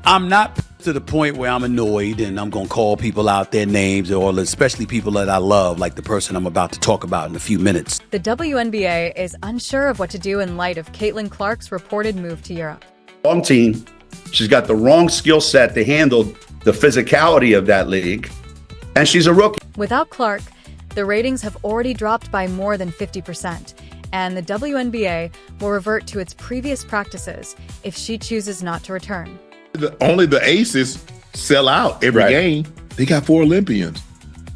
I'm not to the point where I'm annoyed and I'm going to call people out their names, or especially people that I love, like the person I'm about to talk about in a few minutes. The WNBA is unsure of what to do in light of Caitlin Clark's reported move to Europe. Wrong team. She's got the wrong skill set to handle the physicality of that league, and she's a rookie. Without Clark, the ratings have already dropped by more than 50%, and the WNBA will revert to its previous practices if she chooses not to return. Only the aces sell out every game. They got 4 Olympians.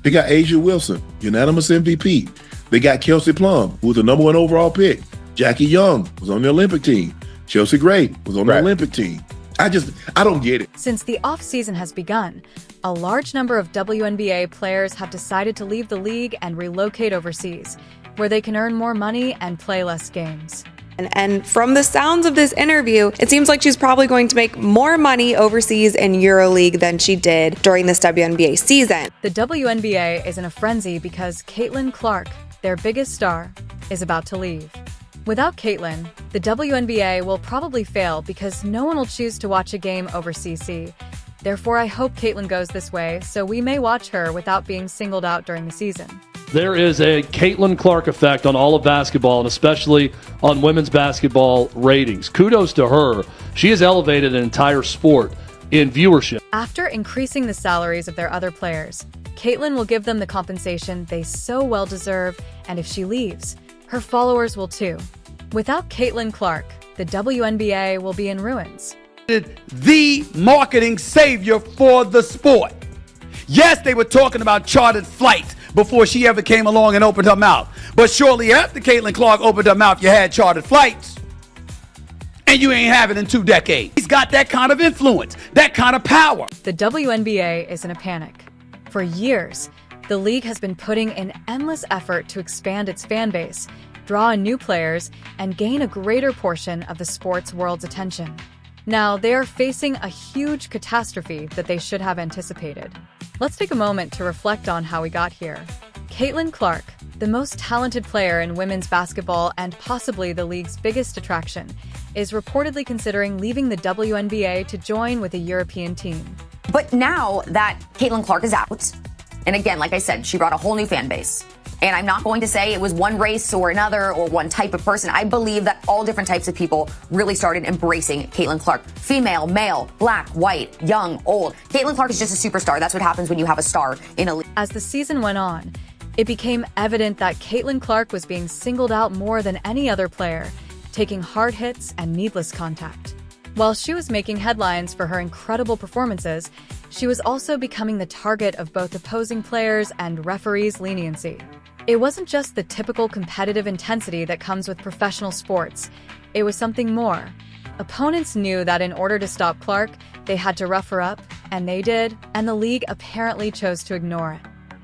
They got Asia Wilson, unanimous MVP. They got Kelsey Plum, who was the #1 overall pick. Jackie Young was on the Olympic team. Chelsea Gray was on the Olympic team. I don't get it. Since the off-season has begun, a large number of WNBA players have decided to leave the league and relocate overseas, where they can earn more money and play less games. And from the sounds of this interview, it seems like she's probably going to make more money overseas in EuroLeague than she did during this WNBA season. The WNBA is in a frenzy because Caitlin Clark, their biggest star, is about to leave. Without Caitlin, the WNBA will probably fail because no one will choose to watch a game overseas. Therefore, I hope Caitlin goes this way, so we may watch her without being singled out during the season. There is a Caitlin Clark effect on all of basketball, and especially on women's basketball ratings. Kudos to her. She has elevated an entire sport in viewership. After increasing the salaries of their other players, Caitlin will give them the compensation they so well deserve, and if she leaves, her followers will too. Without Caitlin Clark, the WNBA will be in ruins. The marketing savior for the sport. Yes, they were talking about chartered flights before she ever came along and opened her mouth. But shortly after Caitlin Clark opened her mouth, you had chartered flights. And you ain't have it in 2 decades. He's got that kind of influence, that kind of power. The WNBA is in a panic. For years, the league has been putting in endless effort to expand its fan base, draw in new players, and gain a greater portion of the sports world's attention. Now, they are facing a huge catastrophe that they should have anticipated. Let's take a moment to reflect on how we got here. Caitlin Clark, the most talented player in women's basketball and possibly the league's biggest attraction, is reportedly considering leaving the WNBA to join with a European team. But now that Caitlin Clark is out, and again, like I said, she brought a whole new fan base. And I'm not going to say it was one race or another or one type of person. I believe that all different types of people really started embracing Caitlin Clark. Female, male, black, white, young, old. Caitlin Clark is just a superstar. That's what happens when you have a star in a league. As the season went on, it became evident that Caitlin Clark was being singled out more than any other player, taking hard hits and needless contact. While she was making headlines for her incredible performances, she was also becoming the target of both opposing players and referees' leniency. It wasn't just the typical competitive intensity that comes with professional sports. It was something more. Opponents knew that in order to stop Clark, they had to rough her up, and they did, and the league apparently chose to ignore it.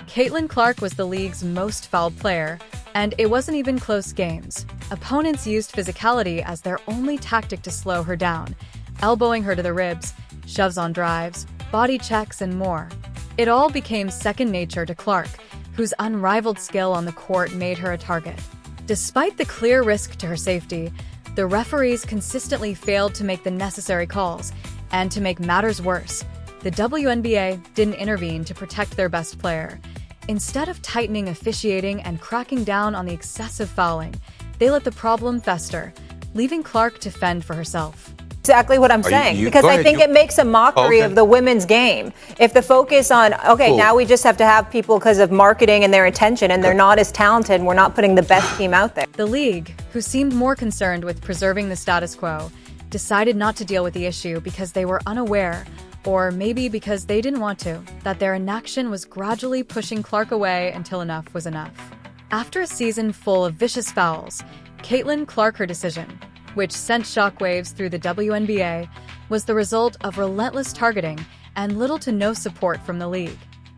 Caitlin Clark was the league's most fouled player, and it wasn't even close games. Opponents used physicality as their only tactic to slow her down, elbowing her to the ribs, shoves on drives, body checks, and more. It all became second nature to Clark, whose unrivaled skill on the court made her a target. Despite the clear risk to her safety, the referees consistently failed to make the necessary calls, and to make matters worse, the WNBA didn't intervene to protect their best player. Instead of tightening officiating and cracking down on the excessive fouling, they let the problem fester, leaving Clark to fend for herself. Exactly what I'm saying, because I think it makes a mockery of the women's game. If the focus on, now we just have to have people because of marketing and their attention, and they're not as talented, and we're not putting the best team out there. The league, who seemed more concerned with preserving the status quo, decided not to deal with the issue because they were unaware, or maybe because they didn't want to, that their inaction was gradually pushing Clark away until enough was enough. After a season full of vicious fouls, Caitlin Clark, her decision, which sent shockwaves through the WNBA, was the result of relentless targeting and little to no support from the league.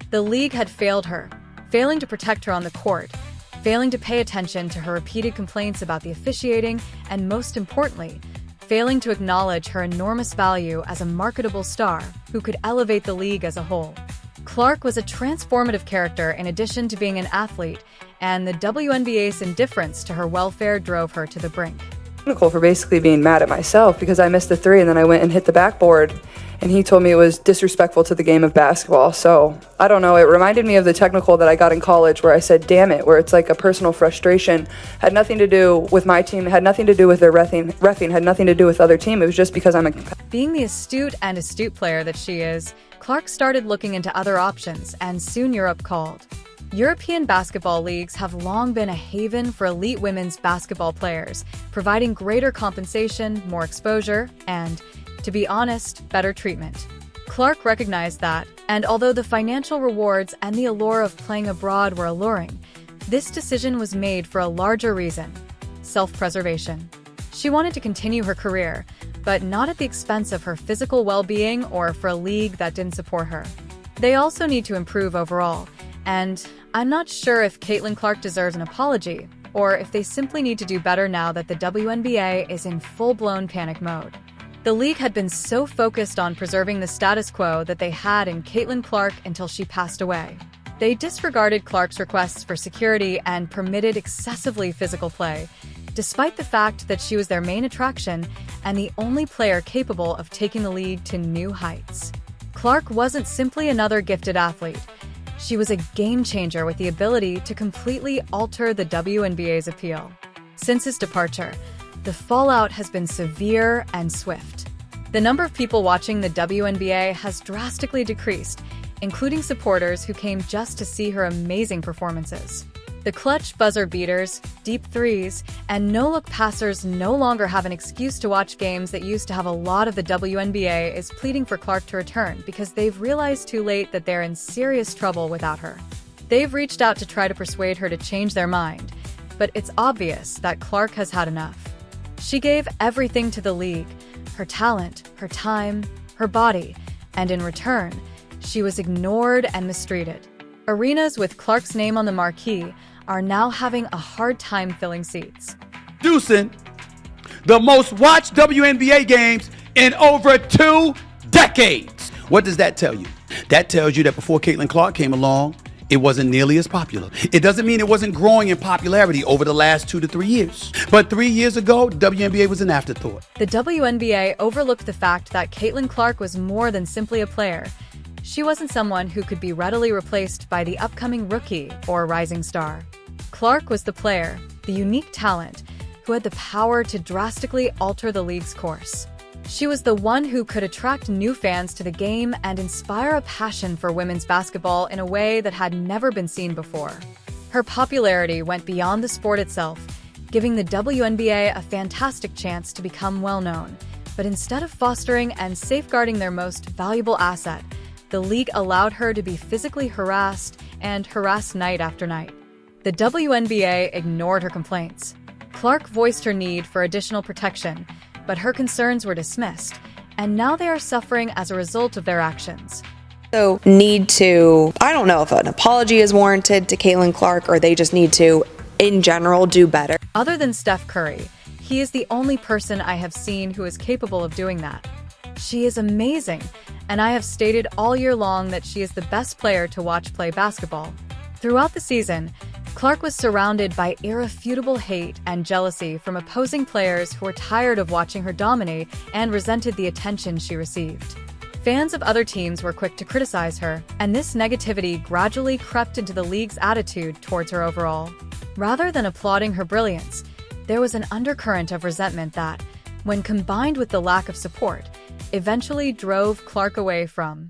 The league had failed her, failing to protect her on the court, failing to pay attention to her repeated complaints about the officiating, and most importantly, failing to acknowledge her enormous value as a marketable star who could elevate the league as a whole. Clark was a transformative character in addition to being an athlete, and the WNBA's indifference to her welfare drove her to the brink. For basically being mad at myself because I missed the 3 and then I went and hit the backboard and he told me it was disrespectful to the game of basketball. So I don't know, it reminded me of the technical that I got in college where I said, damn it, where it's like a personal frustration. Had nothing to do with my team, had nothing to do with their reffing, had nothing to do with other team. It was just because I'm a... Being the astute player that she is, Clark started looking into other options, and soon Europe called. European basketball leagues have long been a haven for elite women's basketball players, providing greater compensation, more exposure, and, to be honest, better treatment. Clark recognized that, and although the financial rewards and the allure of playing abroad were alluring, this decision was made for a larger reason: self-preservation. She wanted to continue her career, but not at the expense of her physical well-being or for a league that didn't support her. They also need to improve overall, and I'm not sure if Caitlin Clark deserves an apology, or if they simply need to do better now that the WNBA is in full-blown panic mode. The league had been so focused on preserving the status quo that they had in Caitlin Clark until she passed away. They disregarded Clark's requests for security and permitted excessively physical play, despite the fact that she was their main attraction and the only player capable of taking the league to new heights. Clark wasn't simply another gifted athlete. She was a game-changer with the ability to completely alter the WNBA's appeal. Since his departure, the fallout has been severe and swift. The number of people watching the WNBA has drastically decreased, including supporters who came just to see her amazing performances. The clutch buzzer beaters, deep threes, and no-look passers no longer have an excuse to watch games that used to have a lot of the WNBA is pleading for Clark to return because they've realized too late that they're in serious trouble without her. They've reached out to try to persuade her to change their mind, but it's obvious that Clark has had enough. She gave everything to the league: her talent, her time, her body, and in return, she was ignored and mistreated. Arenas with Clark's name on the marquee are now having a hard time filling seats. Producing the most watched WNBA games in over 2 decades. What does that tell you? That tells you that before Caitlin Clark came along, it wasn't nearly as popular. It doesn't mean it wasn't growing in popularity over the last 2 to 3 years. But 3 years ago, WNBA was an afterthought. The WNBA overlooked the fact that Caitlin Clark was more than simply a player. She wasn't someone who could be readily replaced by the upcoming rookie or rising star. Clark was the player, the unique talent, who had the power to drastically alter the league's course. She was the one who could attract new fans to the game and inspire a passion for women's basketball in a way that had never been seen before. Her popularity went beyond the sport itself, giving the WNBA a fantastic chance to become well-known. But instead of fostering and safeguarding their most valuable asset, the league allowed her to be physically harassed and harassed night after night. The WNBA ignored her complaints. Clark voiced her need for additional protection, but her concerns were dismissed, and now they are suffering as a result of their actions. So I don't know if an apology is warranted to Caitlin Clark, or they just need to, in general, do better. Other than Steph Curry, he is the only person I have seen who is capable of doing that. She is amazing, and I have stated all year long that she is the best player to watch play basketball. Throughout the season, Clark was surrounded by irrefutable hate and jealousy from opposing players who were tired of watching her dominate and resented the attention she received. Fans of other teams were quick to criticize her, and this negativity gradually crept into the league's attitude towards her overall. Rather than applauding her brilliance, there was an undercurrent of resentment that, when combined with the lack of support, eventually drove Clark away from